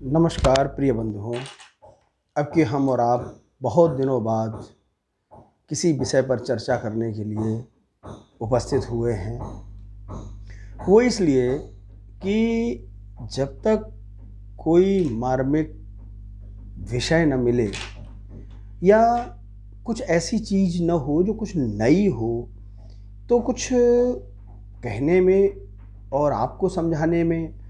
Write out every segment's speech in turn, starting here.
नमस्कार प्रिय बंधुओं। अब कि हम और आप बहुत दिनों बाद किसी विषय पर चर्चा करने के लिए उपस्थित हुए हैं, वो इसलिए कि जब तक कोई मार्मिक विषय न मिले या कुछ ऐसी चीज़ न हो जो कुछ नई हो, तो कुछ कहने में और आपको समझाने में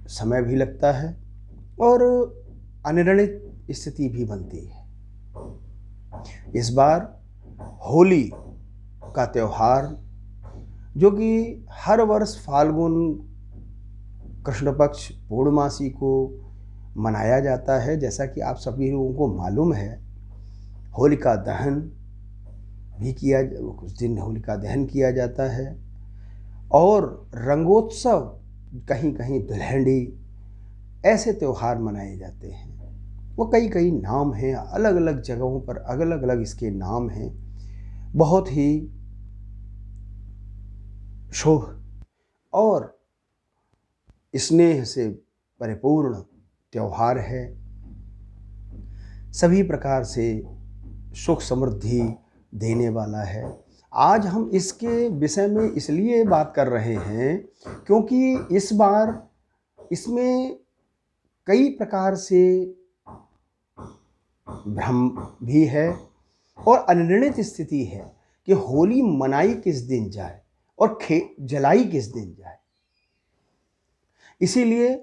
समय भी लगता है और अनिर्णित स्थिति भी बनती है। इस बार होली का त्यौहार, जो कि हर वर्ष फाल्गुन कृष्ण पक्ष पूर्णमासी को मनाया जाता है, जैसा कि आप सभी लोगों को मालूम है, होलिका दहन भी कुछ दिन होलिका दहन किया जाता है और रंगोत्सव, कहीं कहीं दुल्हड़ी, ऐसे त्यौहार मनाए जाते हैं। वो कई कई नाम हैं, अलग अलग जगहों पर अलग अलग इसके नाम हैं। बहुत ही शुभ और स्नेह से परिपूर्ण त्यौहार है। सभी प्रकार से सुख समृद्धि देने वाला है। आज हम इसके विषय में इसलिए बात कर रहे हैं क्योंकि इस बार इसमें कई प्रकार से भ्रम भी है और अनिर्णित स्थिति है कि होली मनाई किस दिन जाए और जलाई किस दिन जाए। इसीलिए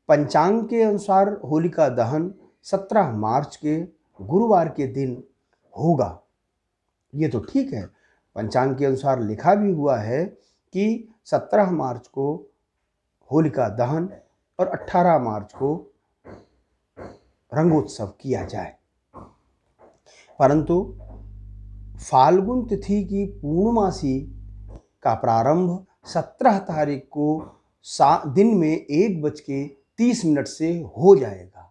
पंचांग के अनुसार होलिका दहन 17 मार्च के गुरुवार के दिन होगा। ये तो ठीक है, पंचांग के अनुसार लिखा भी हुआ है कि 17 मार्च को होलिका दहन और 18 मार्च को रंगोत्सव किया जाए। परंतु फाल्गुन तिथि की पूर्णमासी का प्रारंभ 17 तारीख को दिन में 1:30 से हो जाएगा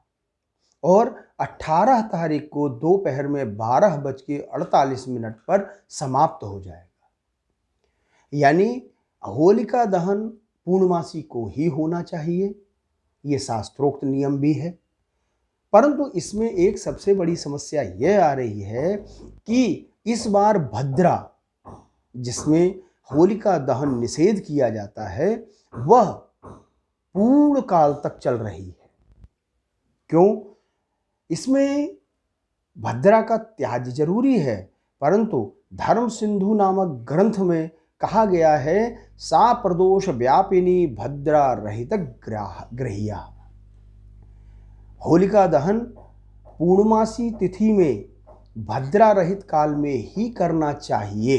और 18 तारीख को दोपहर में 12:48 पर समाप्त हो जाएगा। यानी होलिका दहन पूर्णमासी को ही होना चाहिए, ये शास्त्रोक्त नियम भी है। परंतु इसमें एक सबसे बड़ी समस्या यह आ रही है कि इस बार भद्रा, जिसमें होलिका दहन निषेध किया जाता है, वह पूर्ण काल तक चल रही है। क्यों? इसमें भद्रा का त्याग जरूरी है, परंतु धर्म सिंधु नामक ग्रंथ में कहा गया है, सा प्रदोष व्यापिनी भद्रा रहित ग्रहिया। होलिका दहन पूर्णमासी तिथि में भद्रा रहित काल में ही करना चाहिए।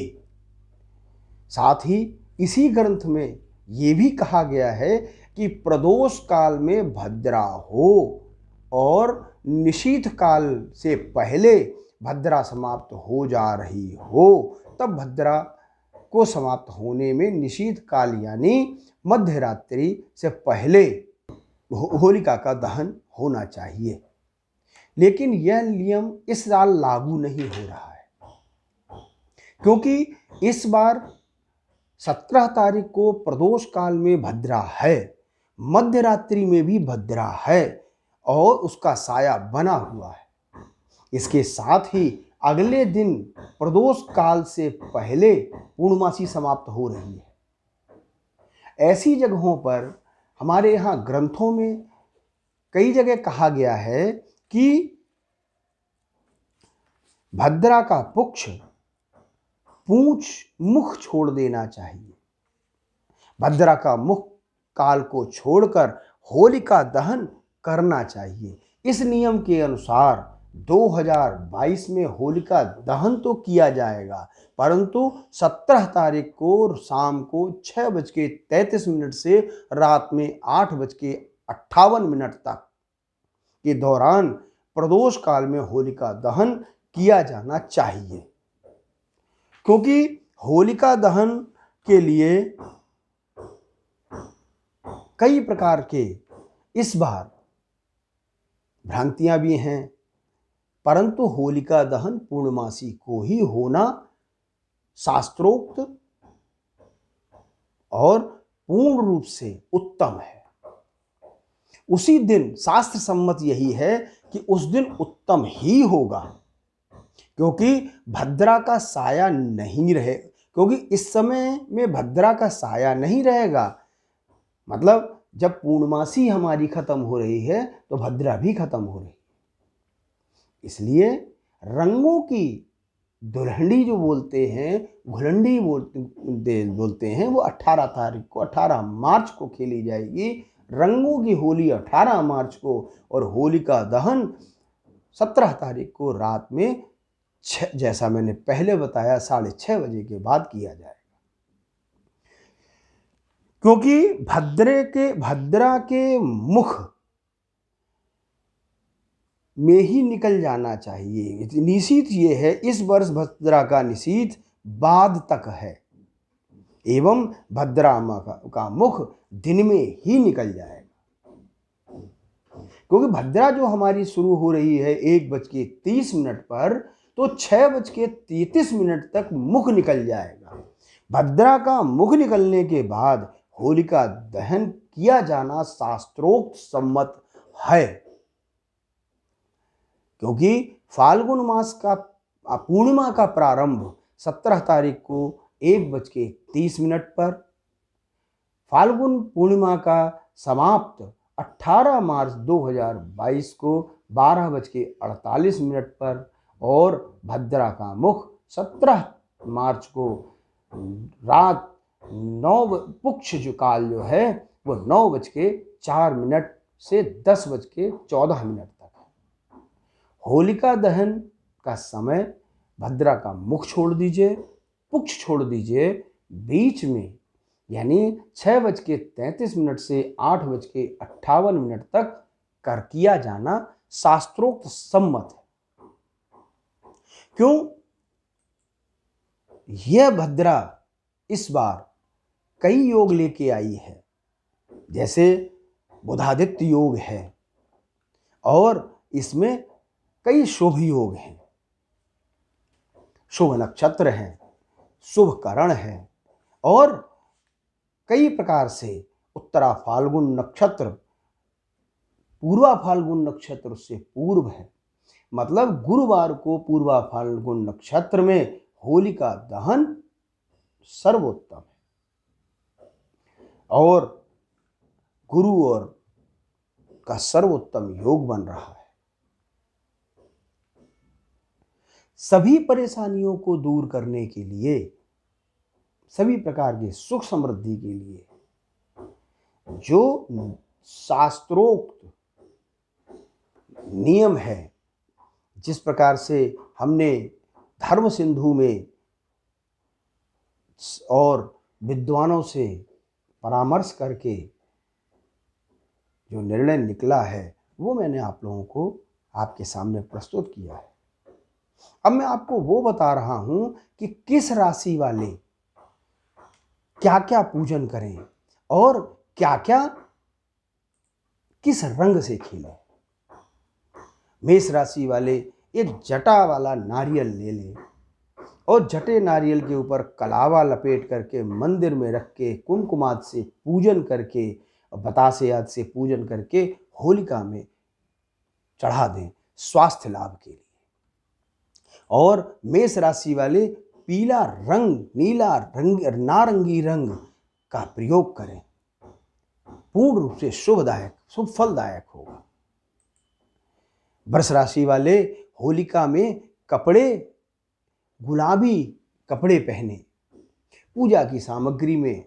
साथ ही इसी ग्रंथ में ये भी कहा गया है कि प्रदोष काल में भद्रा हो और निशीथ काल से पहले भद्रा समाप्त हो जा रही हो, तब भद्रा को समाप्त होने में निशीथ काल यानी मध्य रात्रि से पहले होलिका का दहन होना चाहिए। लेकिन यह नियम इस साल लागू नहीं हो रहा है, क्योंकि इस बार 17 तारीख को प्रदोष काल में भद्रा है, मध्य रात्रि में भी भद्रा है और उसका साया बना हुआ है। इसके साथ ही अगले दिन प्रदोष काल से पहले पूर्णमासी समाप्त हो रही है। ऐसी जगहों पर हमारे यहाँ ग्रंथों में कई जगह कहा गया है कि भद्रा का पुच्छ पूंछ मुख छोड़ देना चाहिए। भद्रा का मुख काल को छोड़कर होलिका दहन करना चाहिए। इस नियम के अनुसार 2022 में होलिका दहन तो किया जाएगा, परंतु 17 तारीख को शाम को 6:33 से रात में 8:58 तक के दौरान प्रदोष काल में होलिका दहन किया जाना चाहिए। क्योंकि होलिका दहन के लिए कई प्रकार के इस बार भ्रांतियां भी हैं, परंतु होलिका दहन पूर्णमासी को ही होना शास्त्रोक्त और पूर्ण रूप से उत्तम है। उसी दिन शास्त्र सम्मत यही है कि उस दिन उत्तम ही होगा, क्योंकि भद्रा का साया नहीं रहे, क्योंकि इस समय में भद्रा का साया नहीं रहेगा। मतलब जब पूर्णमासी हमारी खत्म हो रही है तो भद्रा भी खत्म हो रही है। इसलिए रंगों की दुल्हड़ी जो बोलते हैं, घुलंडी बोलते हैं, वो 18 तारीख को, 18 मार्च को खेली जाएगी। रंगों की होली 18 मार्च को और होलिका दहन 17 तारीख को रात में जैसा मैंने पहले बताया 6:30 बजे के बाद किया जाएगा, क्योंकि भद्रा के मुख में ही निकल जाना चाहिए। निशीथ ये है, इस वर्ष भद्रा का निशीथ बाद तक है एवं भद्रा का मुख दिन में ही निकल जाएगा, क्योंकि भद्रा जो हमारी शुरू हो रही है 1:30 पर, तो 6:33 तक मुख निकल जाएगा। भद्रा का मुख निकलने के बाद होलिका दहन किया जाना शास्त्रोक्त सम्मत है, क्योंकि फाल्गुन मास का पूर्णिमा का प्रारंभ 17 तारीख को 1:30 पर, फाल्गुन पूर्णिमा का समाप्त 18 मार्च 2022 को 12:48 पर और भद्रा का मुख 17 मार्च को रात 9 पुक्ष जो काल जो है वो 9:04 से 10:14 तक है। होलिका दहन का समय भद्रा का मुख छोड़ दीजिए, पुक्ष छोड़ दीजिए, बीच में यानी 6:33 से 8:58 तक कर किया जाना शास्त्रोक्त सम्मत है। क्यों? यह भद्रा इस बार कई योग लेके आई है, जैसे बुधादित्य योग है और इसमें कई शुभ योग हैं, शुभ नक्षत्र हैं, शुभ करण है और कई प्रकार से उत्तरा फाल्गुन नक्षत्र, पूर्वा फाल्गुन नक्षत्र उससे पूर्व है। मतलब गुरुवार को पूर्वा फाल्गुन नक्षत्र में होलिका दहन सर्वोत्तम है और गुरु और का सर्वोत्तम योग बन रहा है। सभी परेशानियों को दूर करने के लिए, सभी प्रकार के सुख समृद्धि के लिए जो शास्त्रोक्त नियम है, जिस प्रकार से हमने धर्म सिंधु में और विद्वानों से परामर्श करके जो निर्णय निकला है वो मैंने आप लोगों को आपके सामने प्रस्तुत किया है। अब मैं आपको वो बता रहा हूं कि किस राशि वाले क्या क्या पूजन करें और क्या क्या किस रंग से खेलें। मेष राशि वाले एक जटा वाला नारियल ले लें और जटे नारियल के ऊपर कलावा लपेट करके मंदिर में रख के कुमकुमाद से पूजन करके, बतासे आदि से पूजन करके होलिका में चढ़ा दें स्वास्थ्य लाभ के लिए। और मेष राशि वाले पीला रंग, नीला रंग, नारंगी रंग का प्रयोग करें, पूर्ण रूप से शुभदायक, शुभ फलदायक होगा। वृष राशि वाले होलिका में कपड़े, गुलाबी कपड़े पहने, पूजा की सामग्री में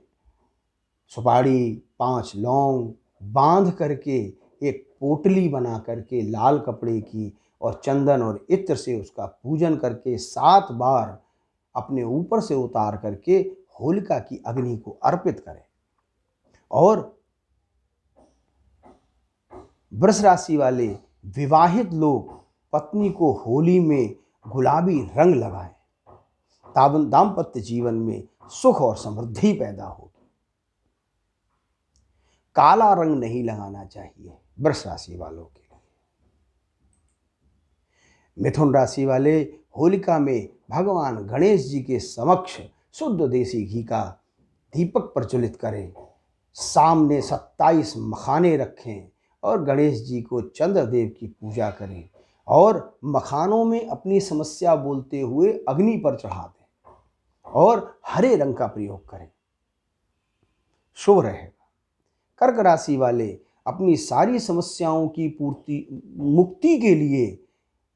सुपारी, 5 लौंग बांध करके एक पोटली बना करके लाल कपड़े की और चंदन और इत्र से उसका पूजन करके 7 बार अपने ऊपर से उतार करके होलिका की अग्नि को अर्पित करें। और वृष राशि वाले विवाहित लोग पत्नी को होली में गुलाबी रंग लगाएं, दाम्पत्य जीवन में सुख और समृद्धि पैदा होगी। काला रंग नहीं लगाना चाहिए वृष राशि वालों के लिए। मिथुन राशि वाले होलिका में भगवान गणेश जी के समक्ष शुद्ध देसी घी का दीपक प्रज्वलित करें, सामने 27 मखाने रखें और गणेश जी को चंद्रदेव की पूजा करें और मखानों में अपनी समस्या बोलते हुए अग्नि पर चढ़ा दें और हरे रंग का प्रयोग करें, शुभ रहेगा। कर्क राशि वाले अपनी सारी समस्याओं की मुक्ति के लिए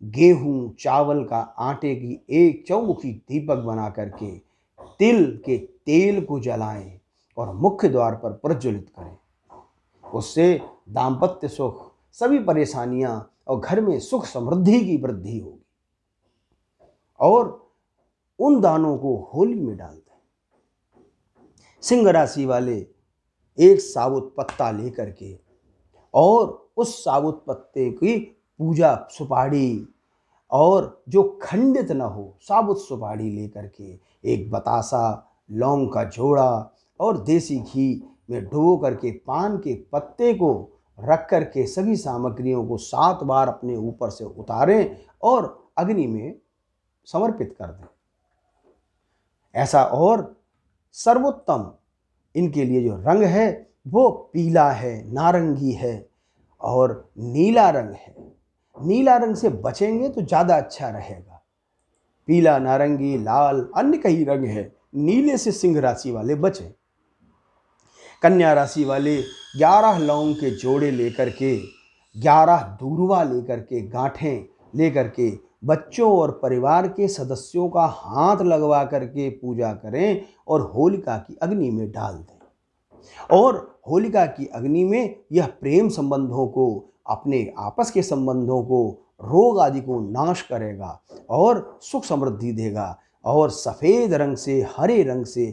गेहूं चावल का आटे की एक चौमुखी दीपक बना करके तिल के तेल को जलाएं और मुख्य द्वार पर प्रज्वलित करें। उससे दाम्पत्य सुख, सभी परेशानियां और घर में सुख समृद्धि की वृद्धि होगी। और उन दानों को होली में डाल दें। सिंह राशि वाले एक साबुत पत्ता लेकर के और उस साबुत पत्ते की पूजा सुपारी और जो खंडित न हो साबुत सुपारी लेकर के एक बतासा, लौंग का जोड़ा और देसी घी में डुबो करके पान के पत्ते को रख करके सभी सामग्रियों को 7 बार अपने ऊपर से उतारें और अग्नि में समर्पित कर दें। ऐसा और सर्वोत्तम इनके लिए जो रंग है वो पीला है, नारंगी है और नीला रंग है। नीला रंग से बचेंगे तो ज़्यादा अच्छा रहेगा। पीला, नारंगी, लाल, अन्य कई रंग है, नीले से सिंह राशि वाले बचें। कन्या राशि वाले 11 लौंग के जोड़े लेकर के, 11 दूर्वा लेकर के, गांठें लेकर के बच्चों और परिवार के सदस्यों का हाथ लगवा करके पूजा करें और होलिका की अग्नि में डाल दें। और होलिका की अग्नि में यह प्रेम संबंधों को, अपने आपस के संबंधों को, रोग आदि को नाश करेगा और सुख समृद्धि देगा। और सफ़ेद रंग से, हरे रंग से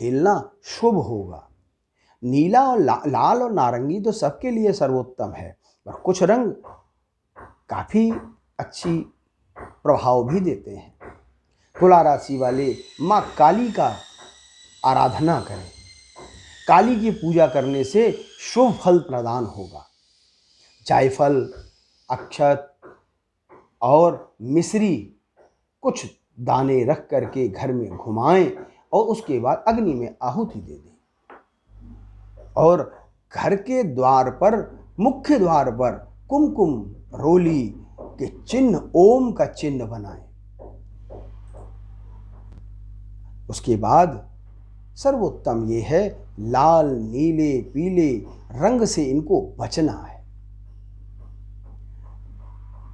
खेलना शुभ होगा। नीला और लाल और नारंगी तो सबके लिए सर्वोत्तम है, पर कुछ रंग काफ़ी अच्छी प्रभाव भी देते हैं। तुला राशि वाले माँ काली का आराधना करें। काली की पूजा करने से शुभ फल प्रदान होगा। जायफल, अक्षत और मिश्री कुछ दाने रख करके घर में घुमाएं और उसके बाद अग्नि में आहुति दे दें। और घर के द्वार पर, मुख्य द्वार पर कुमकुम रोली के चिन्ह, ओम का चिन्ह बनाएं। उसके बाद सर्वोत्तम ये है, लाल, नीले, पीले रंग से इनको बचना है।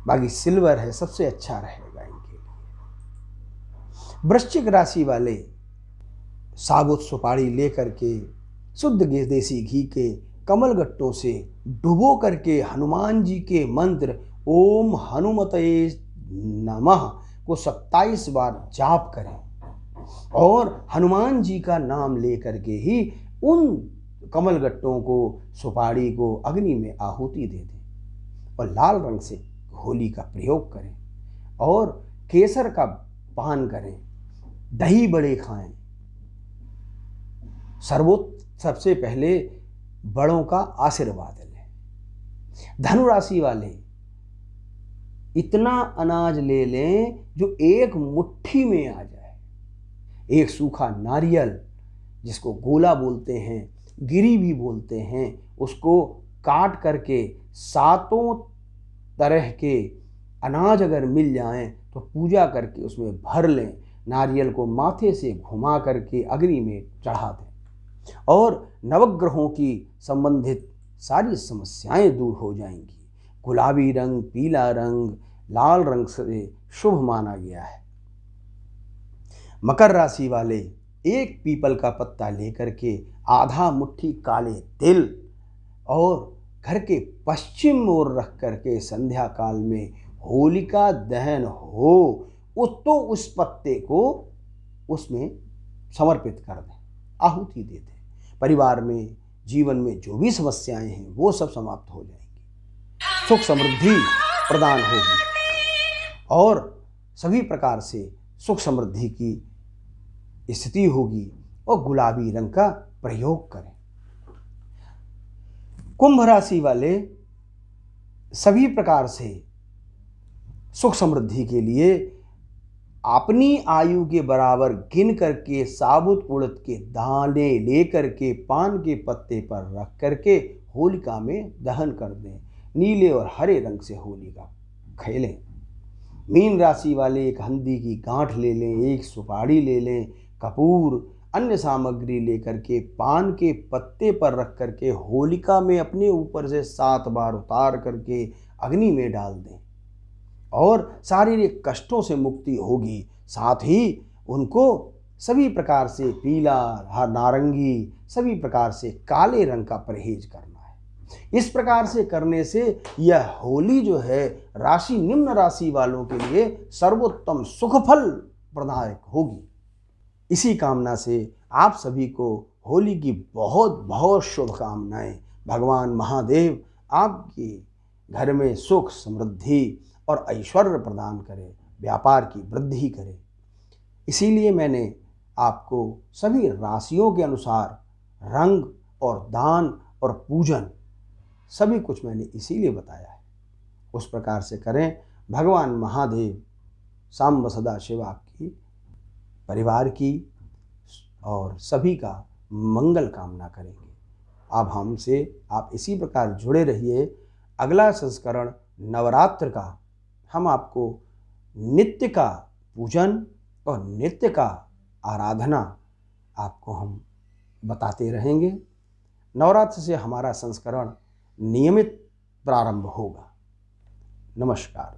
बाकी सिल्वर है, सबसे अच्छा रहेगा इनके लिए। वृश्चिक राशि वाले साबुत सुपारी लेकर के शुद्ध देसी घी के कमलगट्टों से डुबो करके हनुमान जी के मंत्र ओम हनुमते नमः को 27 बार जाप करें और हनुमान जी का नाम लेकर के ही उन कमलगट्टों को, सुपारी को अग्नि में आहुति दे दें और लाल रंग से होली का प्रयोग करें और केसर का पान करें, दही बड़े खाएं। सबसे पहले बड़ों का आशीर्वाद लें। धनु राशि वाले इतना अनाज ले लें जो एक मुट्ठी में आ जाए। एक सूखा नारियल, जिसको गोला बोलते हैं, गिरी भी बोलते हैं, उसको काट करके 7 तरह के अनाज अगर मिल जाएं तो पूजा करके उसमें भर लें। नारियल को माथे से घुमा करके अग्नि में चढ़ा दें और नवग्रहों की संबंधित सारी समस्याएं दूर हो जाएंगी। गुलाबी रंग, पीला रंग, लाल रंग से शुभ माना गया है। मकर राशि वाले एक पीपल का पत्ता लेकर के आधा मुट्ठी काले तिल और घर के पश्चिम ओर रख करके संध्या काल में होलिका दहन हो तो उस पत्ते को उसमें समर्पित कर दें, आहुति दे दें। परिवार में, जीवन में जो भी समस्याएं हैं वो सब समाप्त हो जाएंगी, सुख समृद्धि प्रदान होगी और सभी प्रकार से सुख समृद्धि की स्थिति होगी। और गुलाबी रंग का प्रयोग करें। कुंभ राशि वाले सभी प्रकार से सुख समृद्धि के लिए अपनी आयु के बराबर गिन करके साबुत उड़द के दाने लेकर के पान के पत्ते पर रख करके होलिका में दहन कर दें। नीले और हरे रंग से होलिका खेलें। मीन राशि वाले एक हल्दी की गांठ ले लें, एक सुपारी ले लें, कपूर अन्य सामग्री लेकर के पान के पत्ते पर रख करके होलिका में अपने ऊपर से 7 बार उतार करके अग्नि में डाल दें और शारीरिक कष्टों से मुक्ति होगी। साथ ही उनको सभी प्रकार से पीला, नारंगी, सभी प्रकार से काले रंग का परहेज करना है। इस प्रकार से करने से यह होली जो है राशि निम्न राशि वालों के लिए सर्वोत्तम सुखफल प्रदायक होगी। इसी कामना से आप सभी को होली की बहुत बहुत शुभकामनाएं। भगवान महादेव आपके घर में सुख, समृद्धि और ऐश्वर्य प्रदान करें, व्यापार की वृद्धि करें। इसीलिए मैंने आपको सभी राशियों के अनुसार रंग और दान और पूजन सभी कुछ मैंने इसीलिए बताया है। उस प्रकार से करें। भगवान महादेव सांब सदा शिव आपकी परिवार की और सभी का मंगल कामना करेंगे। अब हमसे आप इसी प्रकार जुड़े रहिए। अगला संस्करण नवरात्र का हम आपको नित्य का पूजन और नित्य का आराधना आपको हम बताते रहेंगे। नवरात्र से हमारा संस्करण नियमित प्रारंभ होगा। नमस्कार।